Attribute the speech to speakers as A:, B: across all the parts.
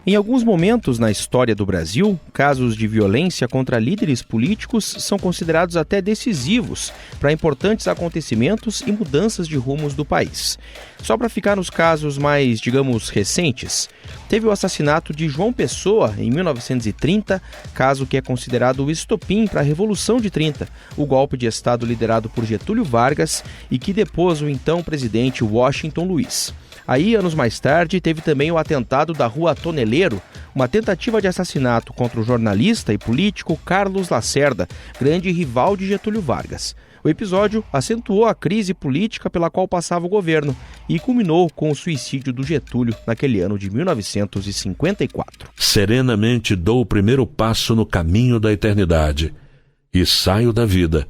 A: Em alguns momentos na história do Brasil, casos de violência contra líderes políticos são considerados até decisivos para importantes acontecimentos e mudanças de rumos do país. Só para ficar nos casos mais, digamos, recentes, teve o assassinato de João Pessoa em 1930, caso que é considerado o estopim para a Revolução de 30, o golpe de Estado liderado por Getúlio Vargas e que depôs o então presidente Washington Luiz. Aí, anos mais tarde, teve também o atentado da Rua Toneleiro, uma tentativa de assassinato contra o jornalista e político Carlos Lacerda, grande rival de Getúlio Vargas. O episódio acentuou a crise política pela qual passava o governo e culminou com o suicídio do Getúlio naquele ano de 1954.
B: Serenamente dou o primeiro passo no caminho da eternidade e saio da vida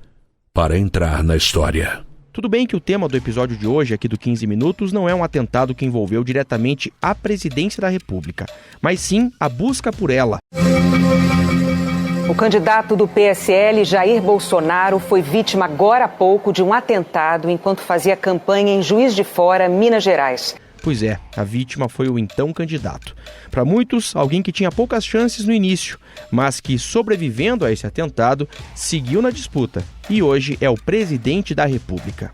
B: para entrar na história.
A: Tudo bem que o tema do episódio de hoje, aqui do 15 Minutos, não é um atentado que envolveu diretamente a presidência da República, mas sim a busca por ela.
C: O candidato do PSL, Jair Bolsonaro, foi vítima agora há pouco de um atentado enquanto fazia campanha em Juiz de Fora, Minas Gerais.
A: Pois é, a vítima foi o então candidato. Para muitos, alguém que tinha poucas chances no início, mas que, sobrevivendo a esse atentado, seguiu na disputa e hoje é o presidente da República.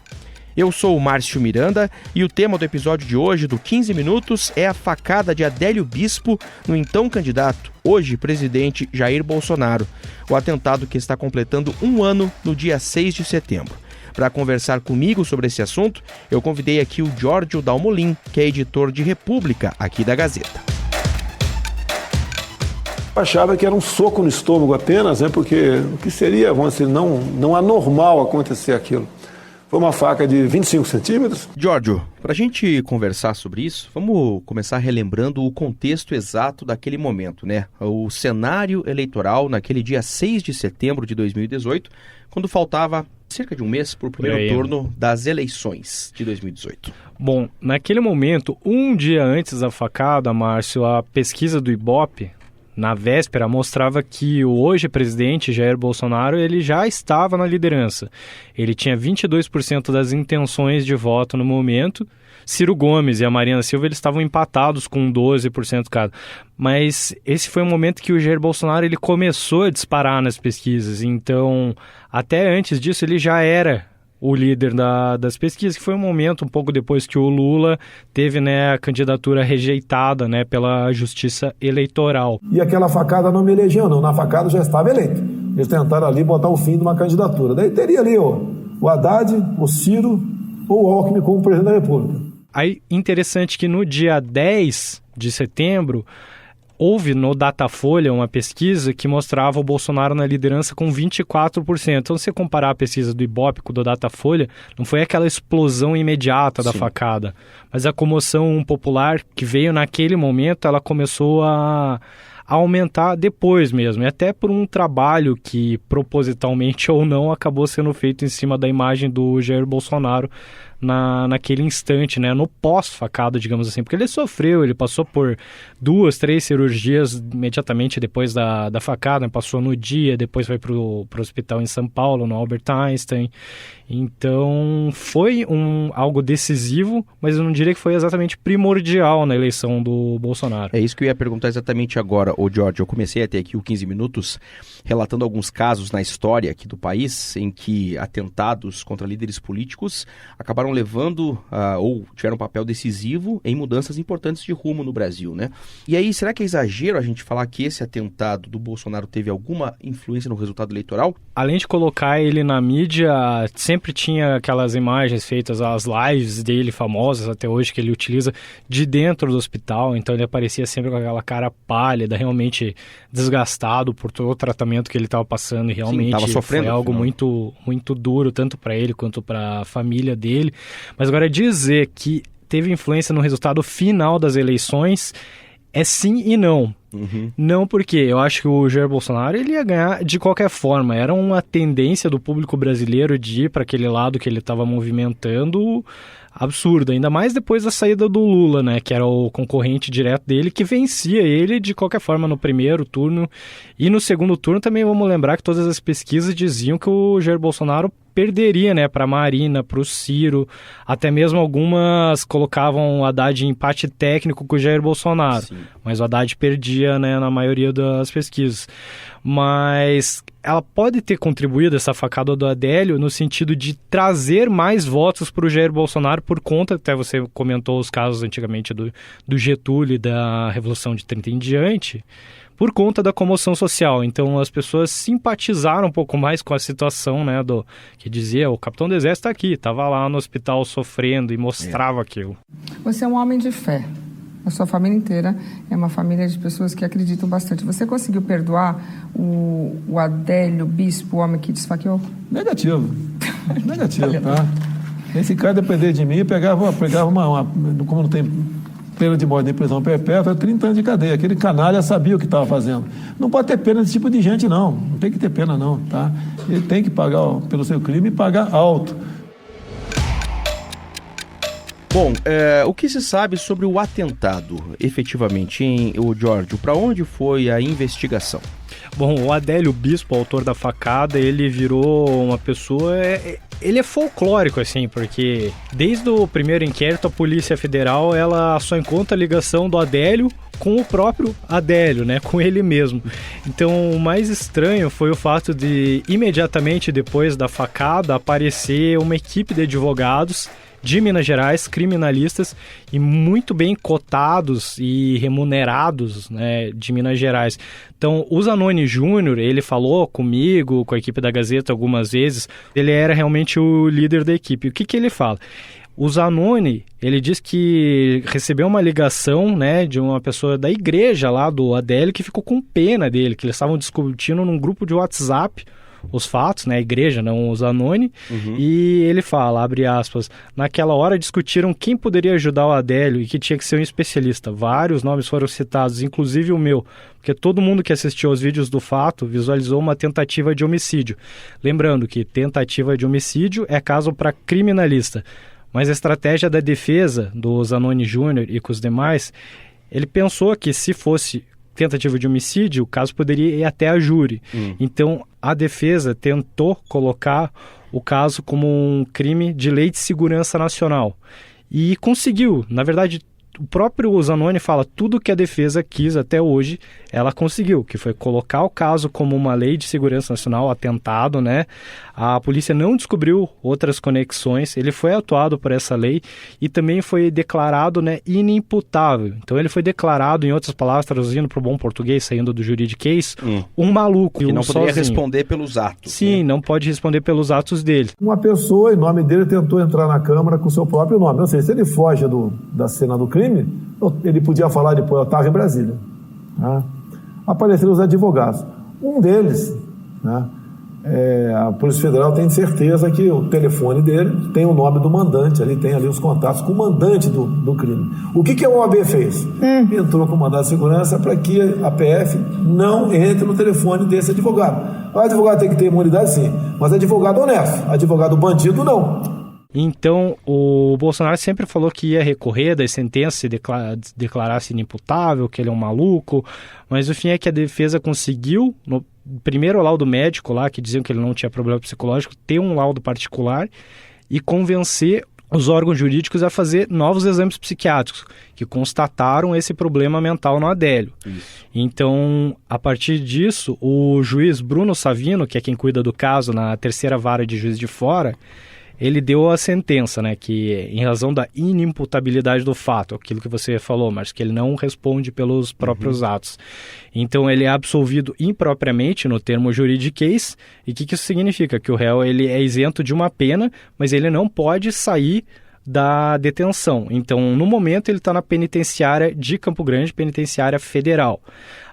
A: Eu sou o Márcio Miranda e o tema do episódio de hoje, do 15 Minutos, é a facada de Adélio Bispo no então candidato, hoje presidente Jair Bolsonaro. O atentado que está completando um ano no dia 6 de setembro. Para conversar comigo sobre esse assunto, eu convidei aqui o Giorgio Dalmolin, que é editor de República, aqui da Gazeta.
D: Eu achava que era um soco no estômago apenas, porque o que seria, vamos dizer, não anormal acontecer aquilo. Foi uma faca de 25 centímetros.
A: Giorgio, para a gente conversar sobre isso, vamos começar relembrando o contexto exato daquele momento, né? O cenário eleitoral naquele dia 6 de setembro de 2018, quando faltava cerca de um mês para o primeiro turno das eleições de 2018.
E: Bom, naquele momento, um dia antes da facada, Márcio, a pesquisa do Ibope, na véspera, mostrava que o hoje presidente Jair Bolsonaro ele já estava na liderança. Ele tinha 22% das intenções de voto no momento. Ciro Gomes e a Marina Silva eles estavam empatados com 12% cada. Mas esse foi um momento que o Jair Bolsonaro ele começou a disparar nas pesquisas. Então, até antes disso, ele já era o líder das pesquisas, que foi um momento um pouco depois que o Lula teve, a candidatura rejeitada, pela Justiça Eleitoral.
D: E aquela facada não me elegeu, não. Na facada já estava eleito. Eles tentaram ali botar o fim de uma candidatura. Daí teria ali o Haddad, o Ciro ou o Alckmin como presidente da República.
E: Aí, interessante que no dia 10 de setembro, houve no Datafolha uma pesquisa que mostrava o Bolsonaro na liderança com 24%. Então, se você comparar a pesquisa do Ibope com o do Datafolha, não foi aquela explosão imediata da facada, mas a comoção popular que veio naquele momento, ela começou a aumentar depois mesmo, e até por um trabalho que, propositalmente ou não, acabou sendo feito em cima da imagem do Jair Bolsonaro naquele instante, no pós-facada, digamos assim, porque ele passou por 2, 3 cirurgias imediatamente depois da facada, passou no dia, depois foi pro hospital em São Paulo, no Albert Einstein. Então foi algo decisivo, mas eu não diria que foi exatamente primordial na eleição do Bolsonaro.
A: É isso que eu ia perguntar exatamente agora, Giorgio. Eu comecei até aqui o 15 Minutos relatando alguns casos na história aqui do país em que atentados contra líderes políticos acabaram levando ou tiveram um papel decisivo em mudanças importantes de rumo no Brasil, né? E aí, será que é exagero a gente falar que esse atentado do Bolsonaro teve alguma influência no resultado eleitoral?
E: Além de colocar ele na mídia, sempre tinha aquelas imagens feitas, as lives dele famosas até hoje, que ele utiliza de dentro do hospital, então ele aparecia sempre com aquela cara pálida, realmente desgastado por todo o tratamento que ele estava passando, e realmente
A: tava sofrendo,
E: foi algo muito, muito duro, tanto para ele quanto para a família dele. Mas agora dizer que teve influência no resultado final das eleições é sim e não. Não, porque eu acho que o Jair Bolsonaro ele ia ganhar de qualquer forma. Era uma tendência do público brasileiro de ir para aquele lado que ele estava movimentando absurda, ainda mais depois da saída do Lula, que era o concorrente direto dele, que vencia ele de qualquer forma no primeiro turno. E no segundo turno também vamos lembrar que todas as pesquisas diziam que o Jair Bolsonaro perderia, né, para a Marina, para o Ciro, até mesmo algumas colocavam o Haddad em empate técnico com o Jair Bolsonaro. Sim. Mas o Haddad perdia, né, na maioria das pesquisas. Mas ela pode ter contribuído, essa facada do Adélio, no sentido de trazer mais votos para o Jair Bolsonaro por conta, até você comentou os casos antigamente do Getúlio e da Revolução de 30 em diante, por conta da comoção social. Então as pessoas simpatizaram um pouco mais com a situação, né, que dizia, o capitão do exército está aqui, estava lá no hospital sofrendo e mostrava aquilo.
F: Você é um homem de fé. A sua família inteira é uma família de pessoas que acreditam bastante. Você conseguiu perdoar o Adélio Bispo, o homem que te esfaqueou?
D: Negativo, tá? Esse cara, depender de mim, pegava uma como não tem pena de morte nem prisão perpétua, 30 anos de cadeia. Aquele canalha sabia o que estava fazendo. Não pode ter pena desse tipo de gente, não. Não tem que ter pena, não, tá? Ele tem que pagar pelo seu crime e pagar alto.
A: Bom, o que se sabe sobre o atentado, efetivamente, hein, Giorgio? Para onde foi a investigação?
E: Bom, o Adélio Bispo, autor da facada, ele virou uma pessoa... Ele é folclórico, assim, porque desde o primeiro inquérito, a Polícia Federal ela só encontra a ligação do Adélio com o próprio Adélio, né, com ele mesmo. Então, o mais estranho foi o fato de, imediatamente depois da facada, aparecer uma equipe de advogados de Minas Gerais, criminalistas e muito bem cotados e remunerados, né, de Minas Gerais. Então, o Zanoni Júnior, ele falou comigo, com a equipe da Gazeta algumas vezes, ele era realmente o líder da equipe. O que ele fala? O Zanoni, ele diz que recebeu uma ligação, né, de uma pessoa da igreja lá do Adélio que ficou com pena dele, que eles estavam discutindo num grupo de WhatsApp os fatos, né, a igreja, não o Zanoni, e ele fala, abre aspas, naquela hora discutiram quem poderia ajudar o Adélio e que tinha que ser um especialista. Vários nomes foram citados, inclusive o meu, porque todo mundo que assistiu aos vídeos do fato visualizou uma tentativa de homicídio. Lembrando que tentativa de homicídio é caso para criminalista, mas a estratégia da defesa do Zanoni Júnior e com os demais, ele pensou que se fosse tentativa de homicídio, o caso poderia ir até a júri. Então, a defesa tentou colocar o caso como um crime de lei de segurança nacional. E conseguiu. Na verdade, o próprio Zanoni fala tudo que a defesa quis até hoje, ela conseguiu, que foi colocar o caso como uma lei de segurança nacional, atentado, né? A polícia não descobriu outras conexões, ele foi atuado por essa lei e também foi declarado, né, inimputável. Então ele foi declarado, em outras palavras, traduzindo para o bom português, saindo do juridiquês, um maluco.
A: Que não poderia
E: sozinho
A: responder pelos atos.
E: Sim,
A: né?
E: Não pode responder pelos atos dele.
D: Uma pessoa, em nome dele, tentou entrar na Câmara com seu próprio nome. Ou seja, se ele foge da cena do crime, ele podia falar depois, eu estava em Brasília. Né? Apareceram os advogados. Um deles, né, a Polícia Federal tem certeza que o telefone dele tem o nome do mandante, ali tem ali os contatos com o mandante do crime. O que a OAB fez? Entrou com o mandado de segurança para que a PF não entre no telefone desse advogado. O advogado tem que ter imunidade, sim, mas advogado honesto, advogado bandido, não.
E: Então, o Bolsonaro sempre falou que ia recorrer das sentenças e declarar-se inimputável, que ele é um maluco, mas o fim é que a defesa conseguiu, no primeiro laudo médico lá, que diziam que ele não tinha problema psicológico, ter um laudo particular e convencer os órgãos jurídicos a fazer novos exames psiquiátricos, que constataram esse problema mental no Adélio. Então, a partir disso, o juiz Bruno Savino, que é quem cuida do caso na terceira vara de Juiz de Fora, ele deu a sentença, né, que em razão da inimputabilidade do fato, aquilo que você falou, mas que ele não responde pelos próprios atos. Então ele é absolvido impropriamente no termo juridiquês. E o que isso significa? Que o réu ele é isento de uma pena, mas ele não pode sair da detenção. Então, no momento, ele está na penitenciária de Campo Grande, penitenciária federal.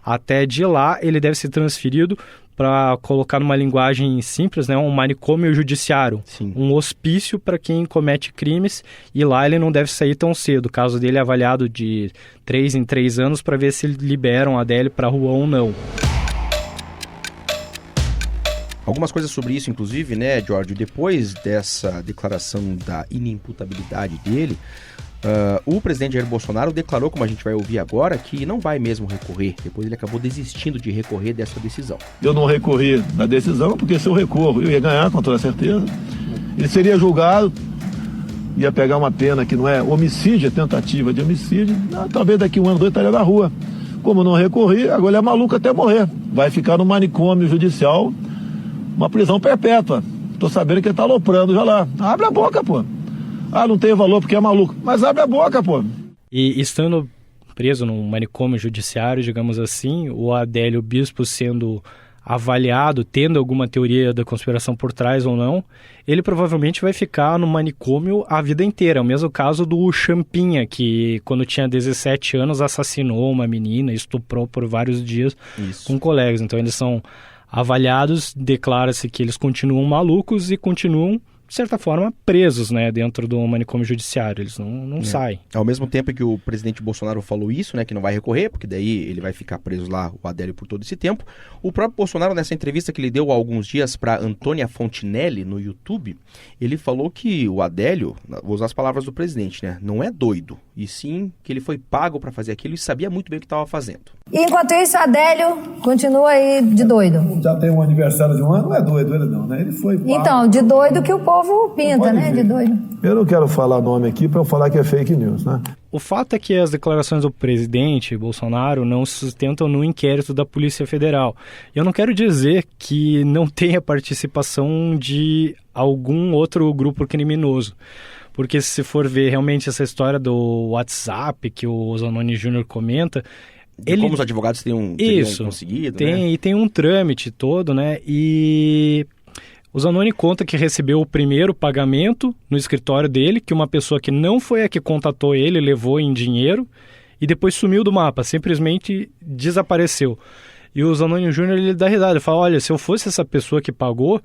E: Até de lá, ele deve ser transferido para colocar numa linguagem simples, né, um manicômio judiciário, um hospício para quem comete crimes, e lá ele não deve sair tão cedo. O caso dele é avaliado de 3 em 3 anos para ver se liberam a Adélio para a rua ou não.
A: Algumas coisas sobre isso, inclusive, né, Giorgio? Depois dessa declaração da inimputabilidade dele, O presidente Jair Bolsonaro declarou, como a gente vai ouvir agora, que não vai mesmo recorrer. Depois ele acabou desistindo de recorrer dessa decisão.
D: Eu não recorri da decisão, porque se eu recorro, eu ia ganhar com toda certeza. Ele seria julgado, ia pegar uma pena que não é homicídio, é tentativa de homicídio. Talvez daqui 1 ano, 2 estaria na rua. Como não recorri, agora ele é maluco até morrer. Vai ficar no manicômio judicial, uma prisão perpétua. Tô sabendo que ele tá aloprando já lá. Abre a boca, pô. Não tem valor porque é maluco. Mas abre a boca, pô.
E: E estando preso num manicômio judiciário, digamos assim, o Adélio Bispo sendo avaliado, tendo alguma teoria da conspiração por trás ou não, ele provavelmente vai ficar no manicômio a vida inteira. É o mesmo caso do Champinha, que quando tinha 17 anos assassinou uma menina, estuprou por vários dias com colegas. Então eles são avaliados, declara-se que eles continuam malucos e continuam, de certa forma, presos, né, dentro do manicômio judiciário. Eles não saem.
A: Ao mesmo tempo que o presidente Bolsonaro falou isso, né, que não vai recorrer, porque daí ele vai ficar preso lá, o Adélio, por todo esse tempo, o próprio Bolsonaro, nessa entrevista que ele deu há alguns dias para Antônia Fontinelli no YouTube, ele falou que o Adélio, vou usar as palavras do presidente, né, não é doido, e sim que ele foi pago para fazer aquilo e sabia muito bem o que estava fazendo.
G: E enquanto isso, Adélio continua aí de doido.
D: Já tem um aniversário de 1 ano, não é doido ele não, né? Ele foi pago.
G: Então, de doido que o povo pinta, né? De doido.
D: Eu não quero falar nome aqui para eu falar que é fake news, né?
E: O fato é que as declarações do presidente Bolsonaro não se sustentam no inquérito da Polícia Federal. Eu não quero dizer que não tenha participação de algum outro grupo criminoso. Porque se for ver realmente essa história do WhatsApp que o Zanoni Júnior comenta...
A: Como os advogados teriam conseguido,
E: né? E tem um trâmite todo, né? E o Zanoni conta que recebeu o primeiro pagamento no escritório dele, que uma pessoa que não foi a que contatou ele levou em dinheiro e depois sumiu do mapa, simplesmente desapareceu. E o Zanoni Júnior, ele dá risada, ele fala, olha, se eu fosse essa pessoa que pagou,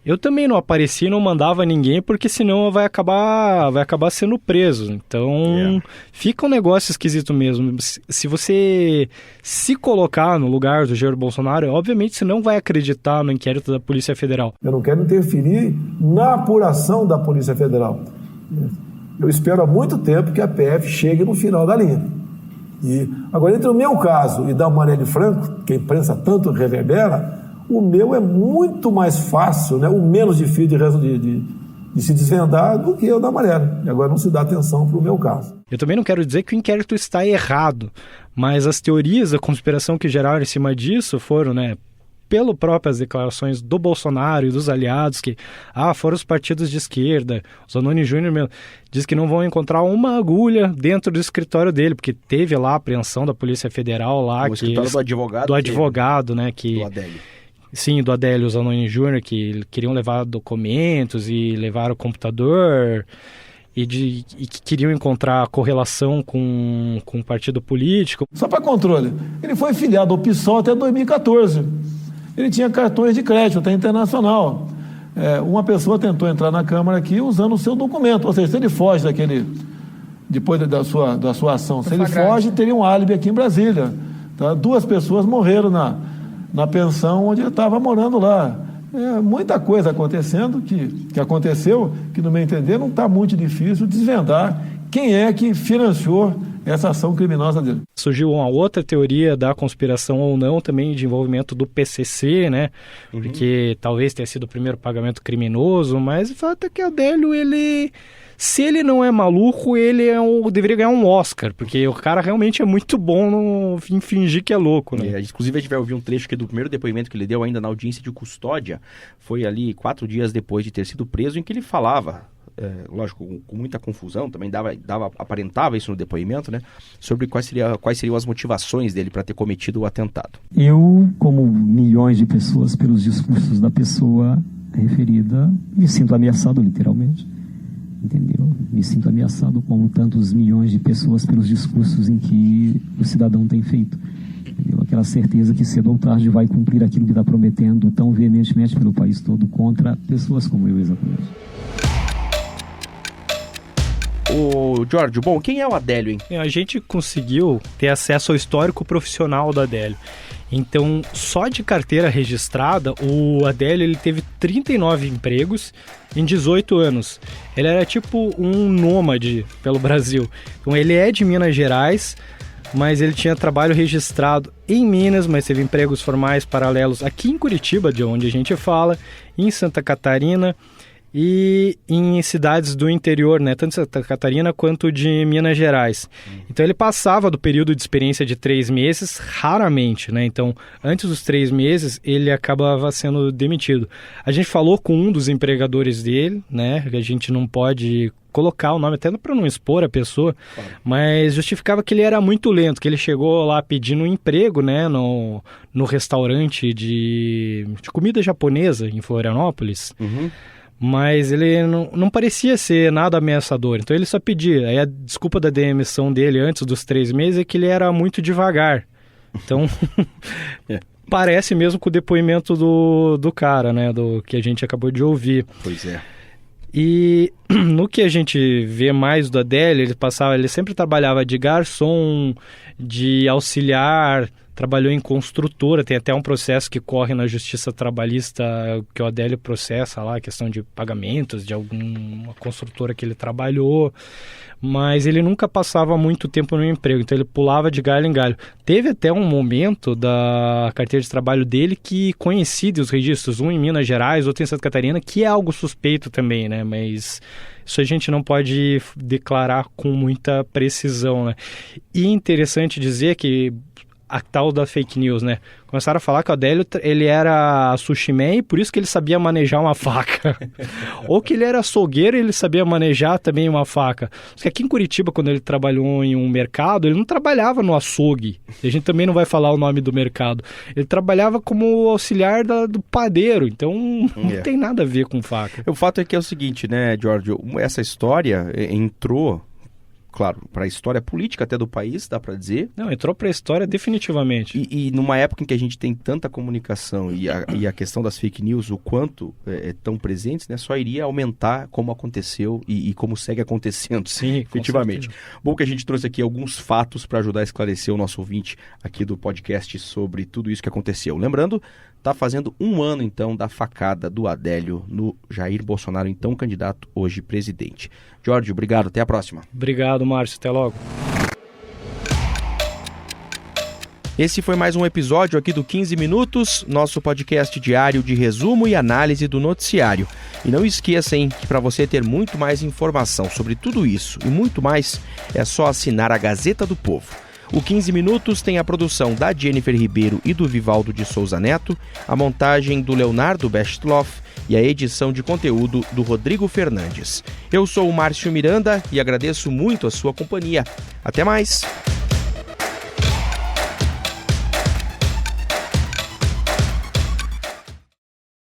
E: eu também não aparecia e não mandava ninguém, porque senão vai acabar sendo preso. Então, fica um negócio esquisito mesmo. Se você se colocar no lugar do Jair Bolsonaro, obviamente você não vai acreditar no inquérito da Polícia Federal.
D: Eu não quero interferir na apuração da Polícia Federal. Eu espero há muito tempo que a PF chegue no final da linha. E agora, entre o meu caso e da Marielle Franco, que a imprensa tanto reverbera, o meu é muito mais fácil, né, o menos difícil de se desvendar do que o da Marielle. E agora não se dá atenção para o meu caso.
E: Eu também não quero dizer que o inquérito está errado, mas as teorias da conspiração que geraram em cima disso foram, né, pelo próprias declarações do Bolsonaro e dos aliados, que foram os partidos de esquerda. O Zanoni Júnior mesmo diz que não vão encontrar uma agulha dentro do escritório dele, porque teve lá a apreensão da Polícia Federal lá.
A: O escritório do advogado.
E: Do advogado, né?
A: Do Adélio.
E: Sim, do Adélio Zanoni Júnior, que queriam levar documentos e levaram o computador e que queriam encontrar correlação com o partido político.
D: Só para controle, ele foi filiado ao PSOL até 2014. Ele tinha cartões de crédito até internacional. Uma pessoa tentou entrar na Câmara aqui usando o seu documento, ou seja, se ele foge depois da sua ação, se ele foge, teria um álibi aqui em Brasília. Tá? 2 pessoas morreram na pensão onde ele estava morando lá. Muita coisa acontecendo, que aconteceu, que no meu entender não está muito difícil desvendar quem é que financiou essa ação criminosa dele.
E: Surgiu uma outra teoria da conspiração ou não, também de envolvimento do PCC, né? Porque talvez tenha sido o primeiro pagamento criminoso, mas o fato é que o Adélio, se ele não é maluco, ele deveria ganhar um Oscar, porque o cara realmente é muito bom em fingir que é louco, né?
A: Inclusive, a gente vai ouvir um trecho aqui do primeiro depoimento que ele deu ainda na audiência de custódia. Foi ali 4 dias depois de ter sido preso, em que ele falava, lógico, com muita confusão, também aparentava isso no depoimento, né? Sobre quais seriam as motivações dele para ter cometido o atentado.
H: Eu, como milhões de pessoas, pelos discursos da pessoa referida, me sinto ameaçado, literalmente. Entendeu? Me sinto ameaçado como tantos milhões de pessoas pelos discursos em que o cidadão tem feito. Entendeu? Aquela certeza que cedo ou tarde vai cumprir aquilo que está prometendo tão veementemente pelo país todo contra pessoas como eu, exatamente.
A: Ô, Jorge, bom, quem é o Adélio, hein?
E: A gente conseguiu ter acesso ao histórico profissional do Adélio. Então, só de carteira registrada, o Adélio ele teve 39 empregos em 18 anos. Ele era tipo um nômade pelo Brasil. Então, ele é de Minas Gerais, mas ele tinha trabalho registrado em Minas, mas teve empregos formais paralelos aqui em Curitiba, de onde a gente fala, em Santa Catarina e em cidades do interior, né? Tanto de Santa Catarina quanto de Minas Gerais. Então ele passava do período de experiência de 3 meses, raramente, né? Então, antes dos 3 meses, ele acabava sendo demitido. A gente falou com um dos empregadores dele, né? A gente não pode colocar o nome, até para não expor a pessoa, mas justificava que ele era muito lento, que ele chegou lá pedindo um emprego, né? No restaurante de comida japonesa em Florianópolis. Mas ele não parecia ser nada ameaçador, então ele só pedia. Aí a desculpa da demissão dele antes dos 3 meses é que ele era muito devagar. Então, parece mesmo com o depoimento do cara, né, do que a gente acabou de ouvir.
A: Pois é.
E: E no que a gente vê mais do Adélio, ele sempre trabalhava de garçom, de auxiliar, trabalhou em construtora, tem até um processo que corre na Justiça Trabalhista que o Adélio processa lá, a questão de pagamentos de alguma construtora que ele trabalhou, mas ele nunca passava muito tempo no emprego, então ele pulava de galho em galho. Teve até um momento da carteira de trabalho dele que coincide os registros, um em Minas Gerais, outro em Santa Catarina, que é algo suspeito também, né, mas isso a gente não pode declarar com muita precisão, né. E interessante dizer que a tal da fake news, né? Começaram a falar que o Adélio, ele era sushi man e por isso que ele sabia manejar uma faca. Ou que ele era açougueiro e ele sabia manejar também uma faca. Só que aqui em Curitiba, quando ele trabalhou em um mercado, ele não trabalhava no açougue. E a gente também não vai falar o nome do mercado. Ele trabalhava como auxiliar do padeiro. Então, não tem nada a ver com faca.
A: O fato é que é o seguinte, né, Giorgio? Essa história entrou... Claro, para a história política até do país, dá para dizer.
E: Não, entrou para a história definitivamente.
A: E numa época em que a gente tem tanta comunicação e a questão das fake news, o quanto estão presentes, né, só iria aumentar como aconteceu e como segue acontecendo.
E: Sim,
A: efetivamente. Bom que a gente trouxe aqui alguns fatos para ajudar a esclarecer o nosso ouvinte aqui do podcast sobre tudo isso que aconteceu. Lembrando, está fazendo 1 ano, então, da facada do Adélio no Jair Bolsonaro, então candidato, hoje presidente. Jorge, obrigado. Até a próxima.
E: Obrigado, Márcio. Até logo.
A: Esse foi mais um episódio aqui do 15 Minutos, nosso podcast diário de resumo e análise do noticiário. E não esqueça, hein, que para você ter muito mais informação sobre tudo isso e muito mais, é só assinar a Gazeta do Povo. O 15 Minutos tem a produção da Jennifer Ribeiro e do Vivaldo de Souza Neto, a montagem do Leonardo Bestloff e a edição de conteúdo do Rodrigo Fernandes. Eu sou o Márcio Miranda e agradeço muito a sua companhia. Até mais!